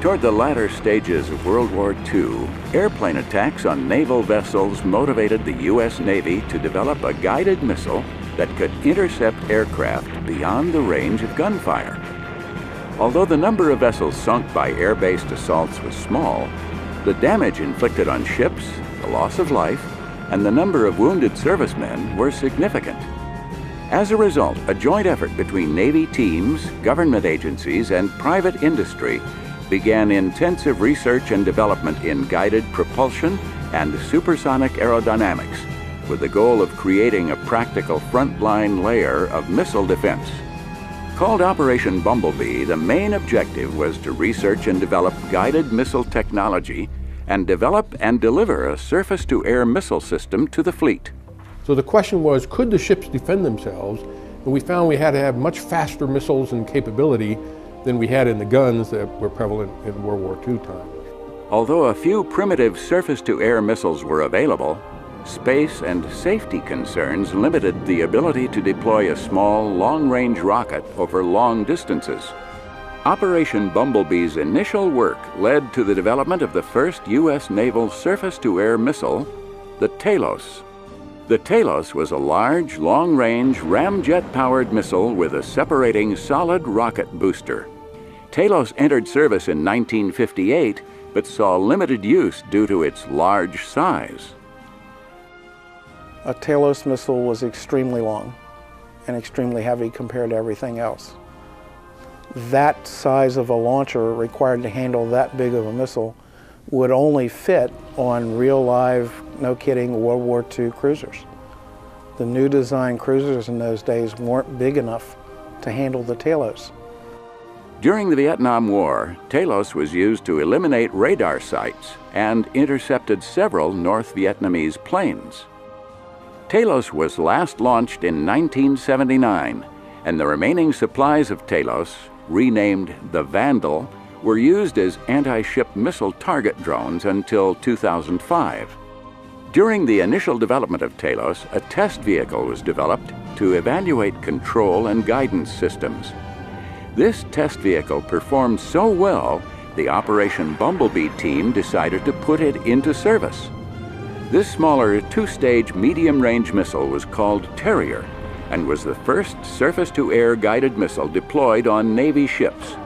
Toward the latter stages of World War II, airplane attacks on naval vessels motivated the U.S. Navy to develop a guided missile that could intercept aircraft beyond the range of gunfire. Although the number of vessels sunk by air-based assaults was small, the damage inflicted on ships, the loss of life, and the number of wounded servicemen were significant. As a result, a joint effort between Navy teams, government agencies, and private industry began intensive research and development in guided propulsion and supersonic aerodynamics, with the goal of creating a practical frontline layer of missile defense. Called Operation Bumblebee, the main objective was to research and develop guided missile technology and develop and deliver a surface-to-air missile system to the fleet. So the question was, could the ships defend themselves? And we found we had to have much faster missiles and capability than we had in the guns that were prevalent in World War II times. Although a few primitive surface-to-air missiles were available, space and safety concerns limited the ability to deploy a small, long-range rocket over long distances. Operation Bumblebee's initial work led to the development of the first U.S. naval surface-to-air missile, the Talos. The Talos was a large, long-range, ramjet-powered missile with a separating solid rocket booster. Talos entered service in 1958, but saw limited use due to its large size. A Talos missile was extremely long and extremely heavy compared to everything else. That size of a launcher required to handle that big of a missile would only fit on real live, no kidding, World War II cruisers. The new design cruisers in those days weren't big enough to handle the Talos. During the Vietnam War, Talos was used to eliminate radar sites and intercepted several North Vietnamese planes. Talos was last launched in 1979, and the remaining supplies of Talos, renamed the Vandal, were used as anti-ship missile target drones until 2005. During the initial development of Talos, a test vehicle was developed to evaluate control and guidance systems. This test vehicle performed so well, the Operation Bumblebee team decided to put it into service. This smaller two-stage medium-range missile was called Terrier and was the first surface-to-air guided missile deployed on Navy ships.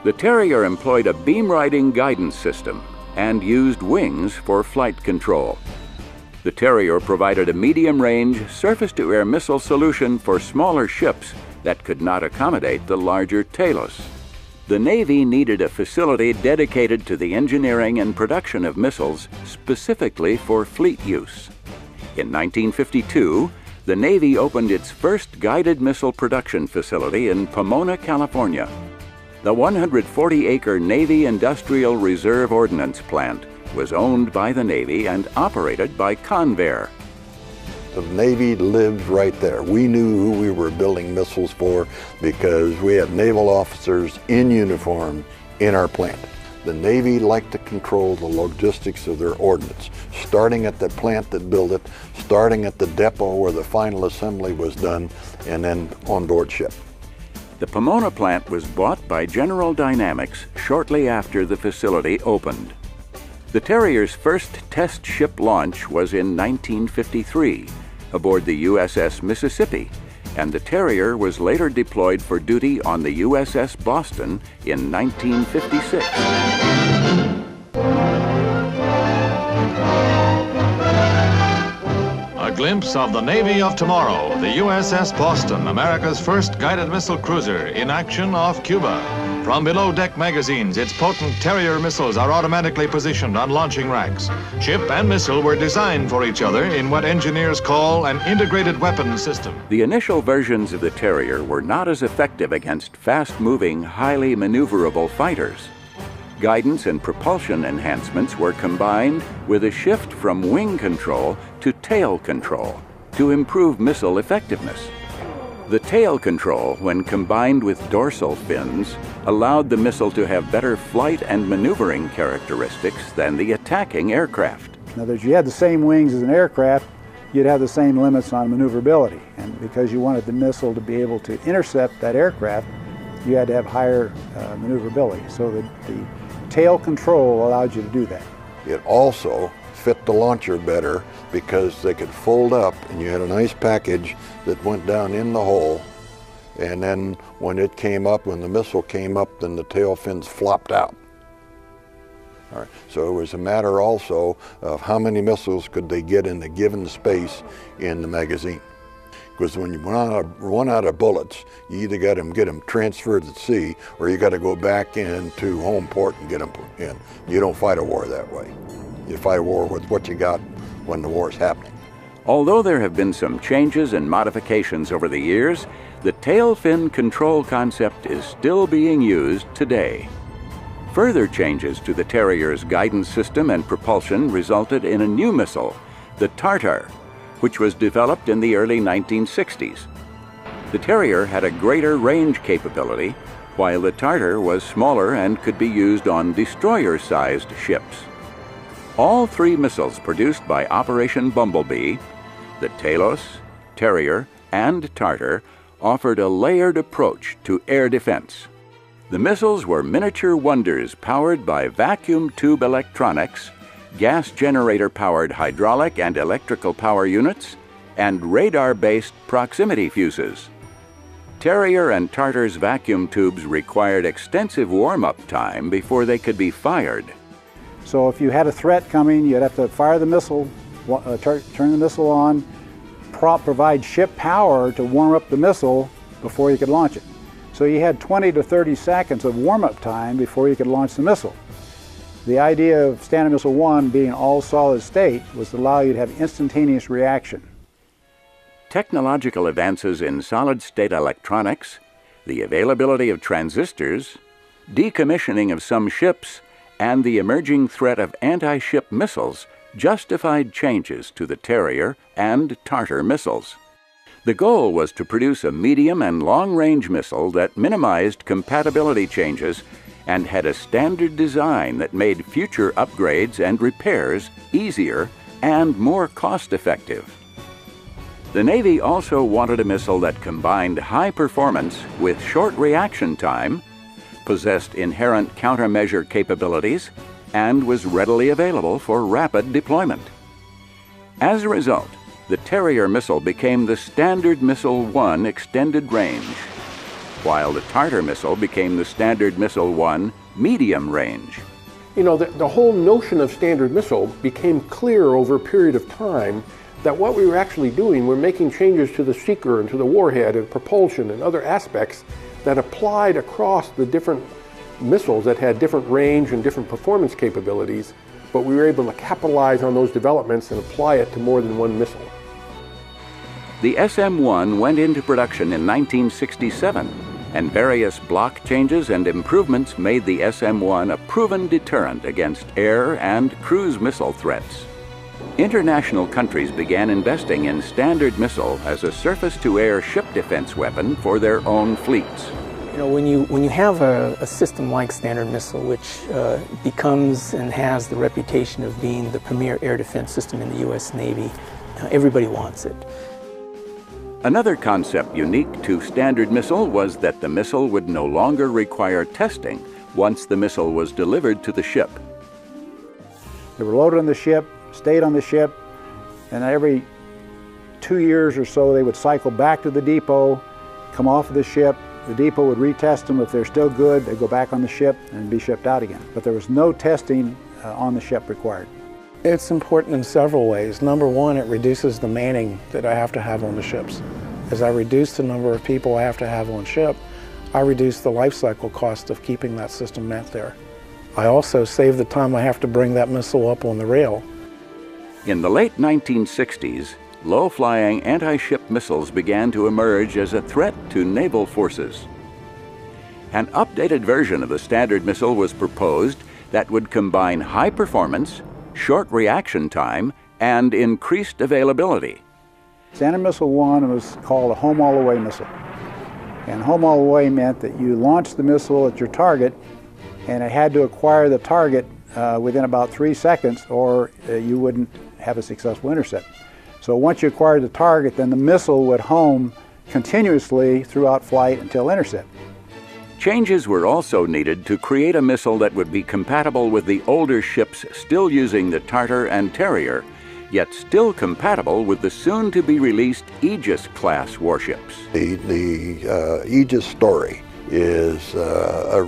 The Terrier employed a beam-riding guidance system and used wings for flight control. The Terrier provided a medium-range, surface-to-air missile solution for smaller ships that could not accommodate the larger Talos. The Navy needed a facility dedicated to the engineering and production of missiles specifically for fleet use. In 1952, the Navy opened its first guided missile production facility in Pomona, California. The 140-acre Navy Industrial Reserve Ordnance Plant was owned by the Navy and operated by Convair. The Navy lived right there. We knew who we were building missiles for because we had naval officers in uniform in our plant. The Navy liked to control the logistics of their ordnance, starting at the plant that built it, starting at the depot where the final assembly was done, and then on board ship. The Pomona plant was bought by General Dynamics shortly after the facility opened. The Terrier's first test ship launch was in 1953 aboard the USS Mississippi, and the Terrier was later deployed for duty on the USS Boston in 1956. A glimpse of the Navy of tomorrow, the USS Boston, America's first guided missile cruiser in action off Cuba. From below deck magazines, its potent Terrier missiles are automatically positioned on launching racks. Ship and missile were designed for each other in what engineers call an integrated weapons system. The initial versions of the Terrier were not as effective against fast-moving, highly maneuverable fighters. Guidance and propulsion enhancements were combined with a shift from wing control to tail control to improve missile effectiveness. The tail control, when combined with dorsal fins, allowed the missile to have better flight and maneuvering characteristics than the attacking aircraft. In other words, you had the same wings as an aircraft, you'd have the same limits on maneuverability. And because you wanted the missile to be able to intercept that aircraft, you had to have higher maneuverability. So the tail control allowed you to do that. It also fit the launcher better because they could fold up and you had a nice package that went down in the hole, and then when it came up, when the missile came up, then the tail fins flopped out. All right. So it was a matter also of how many missiles could they get in the given space in the magazine. Because when you run out of bullets, you either got to get them transferred at sea or you got to go back into home port and get them in. You don't fight a war that way. You fight a war with what you got when the war is happening. Although there have been some changes and modifications over the years, the tail fin control concept is still being used today. Further changes to the Terrier's guidance system and propulsion resulted in a new missile, the Tartar, which was developed in the early 1960s. The Terrier had a greater range capability, while the Tartar was smaller and could be used on destroyer-sized ships. All three missiles produced by Operation Bumblebee, the Talos, Terrier, and Tartar, offered a layered approach to air defense. The missiles were miniature wonders powered by vacuum tube electronics, gas generator-powered hydraulic and electrical power units, and radar-based proximity fuses. Terrier and Tartar's vacuum tubes required extensive warm-up time before they could be fired. So if you had a threat coming, you'd have to fire the missile, turn the missile on, provide ship power to warm up the missile before you could launch it. So you had 20 to 30 seconds of warm-up time before you could launch the missile. The idea of Standard Missile 1 being all solid state was to allow you to have instantaneous reaction. Technological advances in solid-state electronics, the availability of transistors, decommissioning of some ships, and the emerging threat of anti-ship missiles justified changes to the Terrier and Tartar missiles. The goal was to produce a medium and long-range missile that minimized compatibility changes and had a standard design that made future upgrades and repairs easier and more cost-effective. The Navy also wanted a missile that combined high performance with short reaction time, possessed inherent countermeasure capabilities, and was readily available for rapid deployment. As a result, the Terrier missile became the Standard Missile 1 extended range, while the Tartar missile became the Standard Missile 1 medium range. You know, the whole notion of Standard Missile became clear over a period of time that what we were actually doing, we're making changes to the seeker and to the warhead and propulsion and other aspects that applied across the different missiles that had different range and different performance capabilities, but we were able to capitalize on those developments and apply it to more than one missile. The SM-1 went into production in 1967, and various block changes and improvements made the SM-1 a proven deterrent against air and cruise missile threats. International countries began investing in Standard Missile as a surface-to-air ship defense weapon for their own fleets. You know, when you have a system like Standard Missile, which becomes and has the reputation of being the premier air defense system in the U.S. Navy, everybody wants it. Another concept unique to Standard Missile was that the missile would no longer require testing once the missile was delivered to the ship. They were loaded on the ship, stayed on the ship, and every 2 years or so they would cycle back to the depot, come off of the ship. The depot would retest them. If they're still good, they'd go back on the ship and be shipped out again. But there was no testing on the ship required. It's important in several ways. Number one, it reduces the manning that I have to have on the ships. As I reduce the number of people I have to have on ship, I reduce the life cycle cost of keeping that system out there. I also save the time I have to bring that missile up on the rail. In the late 1960s, low-flying anti-ship missiles began to emerge as a threat to naval forces. An updated version of the Standard Missile was proposed that would combine high performance, short reaction time, and increased availability. Standard Missile 1 was called a home all the way missile. And home all the way meant that you launched the missile at your target and it had to acquire the target within about 3 seconds or you wouldn't have a successful intercept. So once you acquired the target, then the missile would home continuously throughout flight until intercept. Changes were also needed to create a missile that would be compatible with the older ships still using the Tartar and Terrier, yet still compatible with the soon-to-be-released Aegis-class warships. The Aegis story is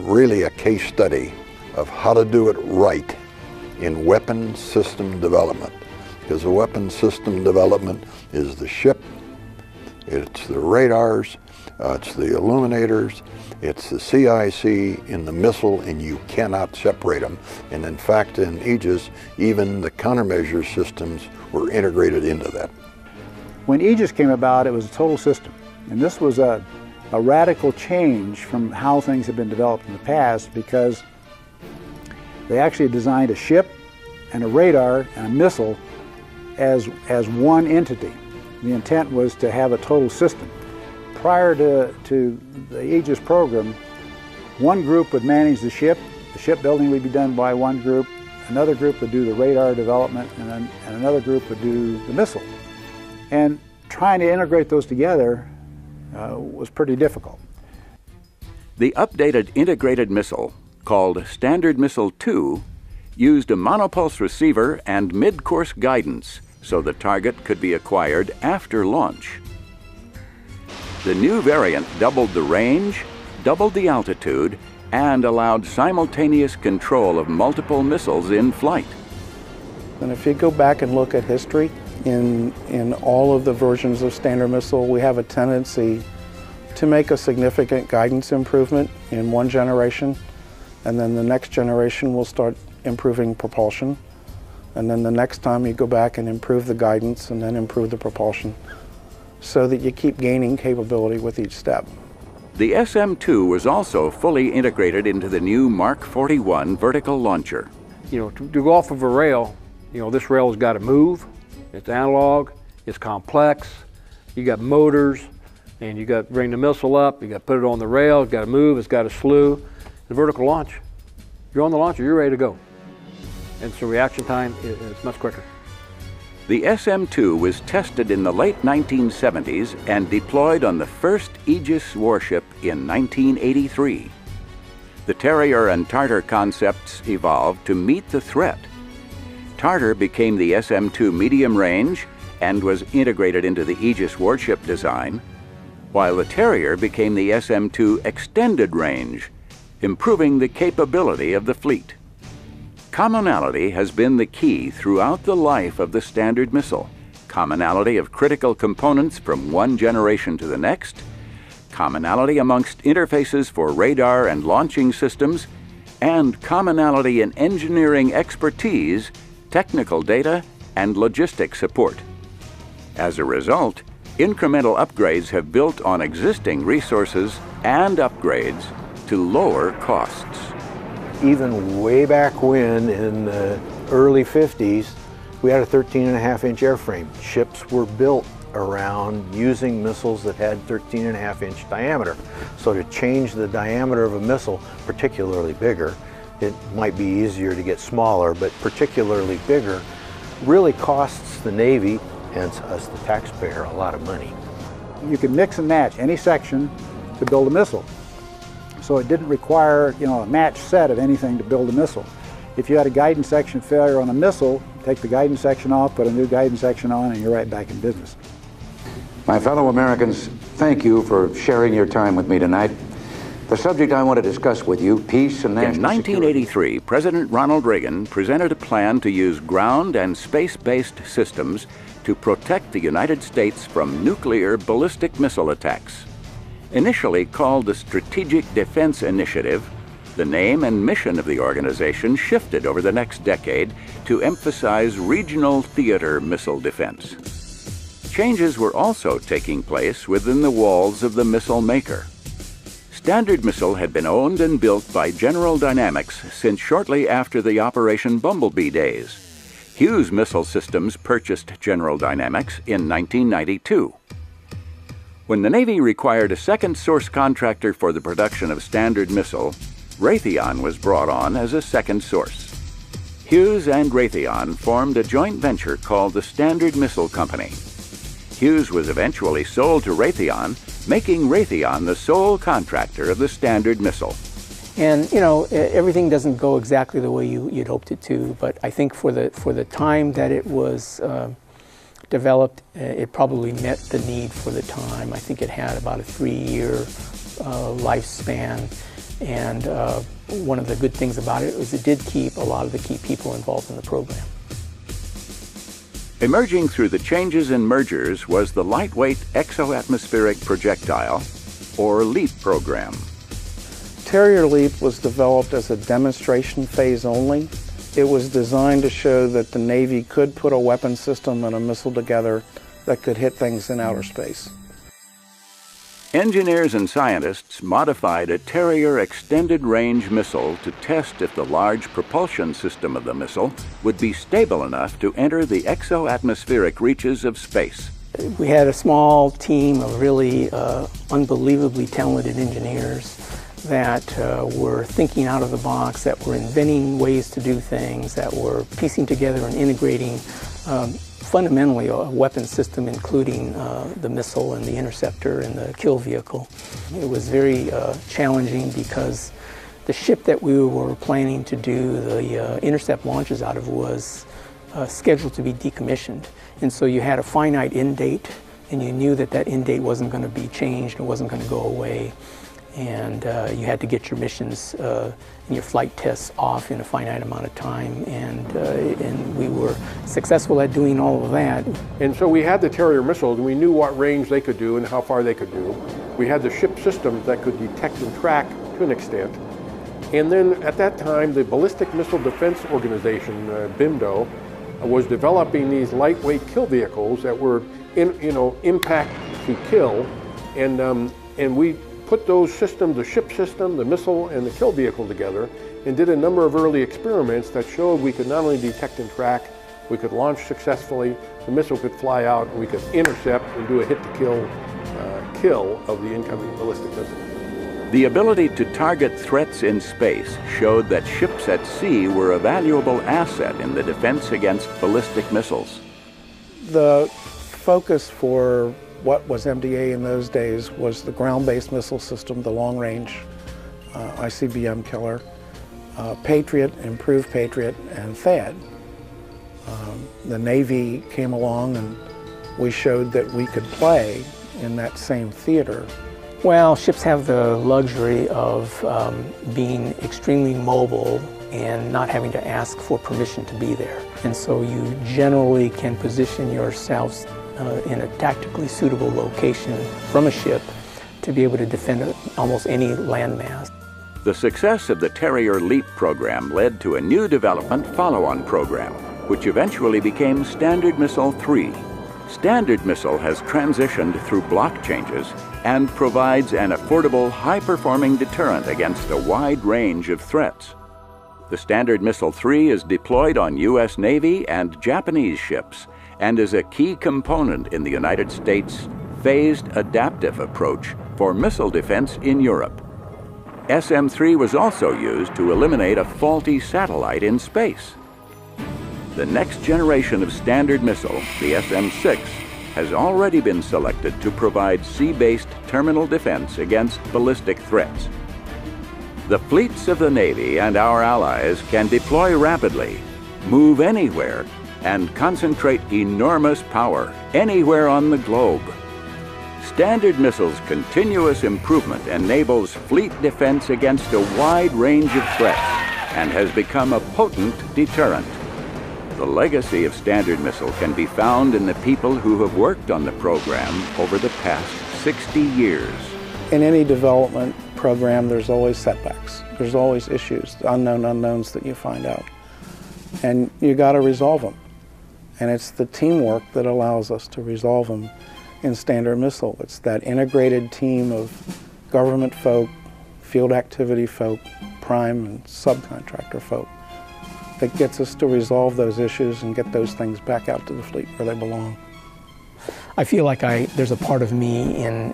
really a case study of how to do it right in weapon system development. Because the weapon system development is the ship, it's the radars, it's the illuminators, it's the CIC in the missile, and you cannot separate them. And in fact, in Aegis, even the countermeasure systems were integrated into that. When Aegis came about, it was a total system. And this was a radical change from how things had been developed in the past, because they actually designed a ship and a radar and a missile as one entity. The intent was to have a total system. Prior to the Aegis program, one group would manage the shipbuilding would be done by one group, another group would do the radar development, and another group would do the missile. And trying to integrate those together was pretty difficult. The updated integrated missile, called Standard Missile 2, used a monopulse receiver and mid-course guidance so the target could be acquired after launch. The new variant doubled the range, doubled the altitude, and allowed simultaneous control of multiple missiles in flight. And if you go back and look at history, in all of the versions of Standard Missile, we have a tendency to make a significant guidance improvement in one generation, and then the next generation will start improving propulsion, and then the next time you go back and improve the guidance and then improve the propulsion, so that you keep gaining capability with each step. The SM-2 was also fully integrated into the new Mark 41 vertical launcher. You know, to go off of a rail, you know, this rail has got to move. It's analog, it's complex, you got motors, and you got to bring the missile up, you got to put it on the rail, it's got to move, it's got to slew. The vertical launch, you're on the launcher, you're ready to go. And so reaction time is much quicker. The SM-2 was tested in the late 1970s and deployed on the first Aegis warship in 1983. The Terrier and Tartar concepts evolved to meet the threat. Tartar became the SM-2 medium range and was integrated into the Aegis warship design, while the Terrier became the SM-2 extended range, improving the capability of the fleet. Commonality has been the key throughout the life of the Standard Missile. Commonality of critical components from one generation to the next, commonality amongst interfaces for radar and launching systems, and commonality in engineering expertise, technical data, and logistic support. As a result, incremental upgrades have built on existing resources and upgrades to lower costs. Even way back when, in the early 50s, we had a 13.5-inch airframe. Ships were built around using missiles that had 13.5-inch diameter. So to change the diameter of a missile, particularly bigger, it might be easier to get smaller, but particularly bigger, really costs the Navy, hence us the taxpayer, a lot of money. You could mix and match any section to build a missile. So it didn't require, a match set of anything to build a missile. If you had a guidance section failure on a missile, take the guidance section off, put a new guidance section on, and you're right back in business. My fellow Americans, thank you for sharing your time with me tonight. The subject I want to discuss with you, peace and national security. In 1983, President Ronald Reagan presented a plan to use ground and space-based systems to protect the United States from nuclear ballistic missile attacks. Initially called the Strategic Defense Initiative, the name and mission of the organization shifted over the next decade to emphasize regional theater missile defense. Changes were also taking place within the walls of the missile maker. Standard Missile had been owned and built by General Dynamics since shortly after the Operation Bumblebee days. Hughes Missile Systems purchased General Dynamics in 1992. When the Navy required a second source contractor for the production of Standard Missile, Raytheon was brought on as a second source. Hughes and Raytheon formed a joint venture called the Standard Missile Company. Hughes was eventually sold to Raytheon, making Raytheon the sole contractor of the Standard Missile. And you know, everything doesn't go exactly the way you'd hoped it to, but I think for the time that it was developed, it probably met the need for the time. I think it had about a 3-year lifespan, and one of the good things about it was it did keep a lot of the key people involved in the program. Emerging through the changes and mergers was the Lightweight Exoatmospheric Projectile, or LEAP program. Terrier LEAP was developed as a demonstration phase only. It was designed to show that the Navy could put a weapon system and a missile together that could hit things in outer space. Engineers and scientists modified a Terrier extended-range missile to test if the large propulsion system of the missile would be stable enough to enter the exoatmospheric reaches of space. We had a small team of really unbelievably talented engineers that were thinking out of the box, that were inventing ways to do things, that were piecing together and integrating fundamentally a weapon system, including the missile and the interceptor and the kill vehicle. It was very challenging because the ship that we were planning to do the intercept launches out of was scheduled to be decommissioned. And so you had a finite end date, and you knew that that end date wasn't going to be changed, it wasn't going to go away. And you had to get your missions and your flight tests off in a finite amount of time, and we were successful at doing all of that. And so we had the Terrier missiles, and we knew what range they could do and how far they could do. We had the ship systems that could detect and track to an extent. And then at that time, the Ballistic Missile Defense Organization, BIMDO, was developing these lightweight kill vehicles that were, impact to kill, and we put those systems, the ship system, the missile, and the kill vehicle together, and did a number of early experiments that showed we could not only detect and track, we could launch successfully, the missile could fly out, and we could intercept and do a hit-to-kill kill of the incoming ballistic missile. The ability to target threats in space showed that ships at sea were a valuable asset in the defense against ballistic missiles. The focus for what was MDA in those days was the ground-based missile system, the long-range ICBM killer, Patriot, improved Patriot, and THAAD. The Navy came along and we showed that we could play in that same theater. Well, ships have the luxury of being extremely mobile and not having to ask for permission to be there. And so you generally can position yourselves in a tactically suitable location from a ship to be able to defend almost any landmass. The success of the Terrier LEAP program led to a new development follow-on program, which eventually became Standard Missile 3. Standard Missile has transitioned through block changes and provides an affordable, high-performing deterrent against a wide range of threats. The Standard Missile 3 is deployed on U.S. Navy and Japanese ships and is a key component in the United States' phased adaptive approach for missile defense in Europe. SM-3 was also used to eliminate a faulty satellite in space. The next generation of Standard Missile, the SM-6, has already been selected to provide sea-based terminal defense against ballistic threats. The fleets of the Navy and our allies can deploy rapidly, move anywhere, and concentrate enormous power anywhere on the globe. Standard Missile's continuous improvement enables fleet defense against a wide range of threats and has become a potent deterrent. The legacy of Standard Missile can be found in the people who have worked on the program over the past 60 years. In any development program, there's always setbacks. There's always issues, unknown unknowns that you find out. And you got to resolve them. And it's the teamwork that allows us to resolve them in Standard Missile. It's that integrated team of government folk, field activity folk, prime and subcontractor folk that gets us to resolve those issues and get those things back out to the fleet where they belong. I feel like there's a part of me in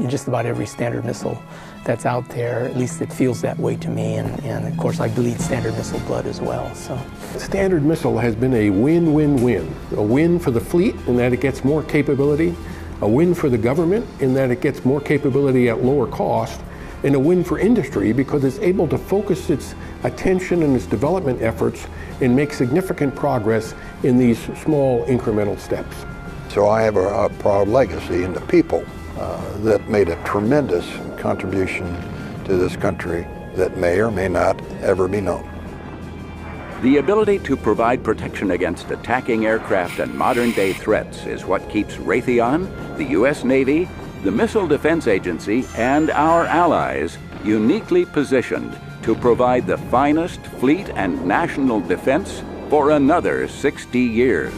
just about every Standard Missile that's out there. At least it feels that way to me, and of course I bleed Standard Missile blood as well. So Standard Missile has been a win-win-win. A win for the fleet in that it gets more capability, a win for the government in that it gets more capability at lower cost, and a win for industry because it's able to focus its attention and its development efforts and make significant progress in these small incremental steps. So I have a proud legacy in the people that made a tremendous contribution to this country that may or may not ever be known. The ability to provide protection against attacking aircraft and modern-day threats is what keeps Raytheon, the U.S. Navy, the Missile Defense Agency, and our allies uniquely positioned to provide the finest fleet and national defense for another 60 years.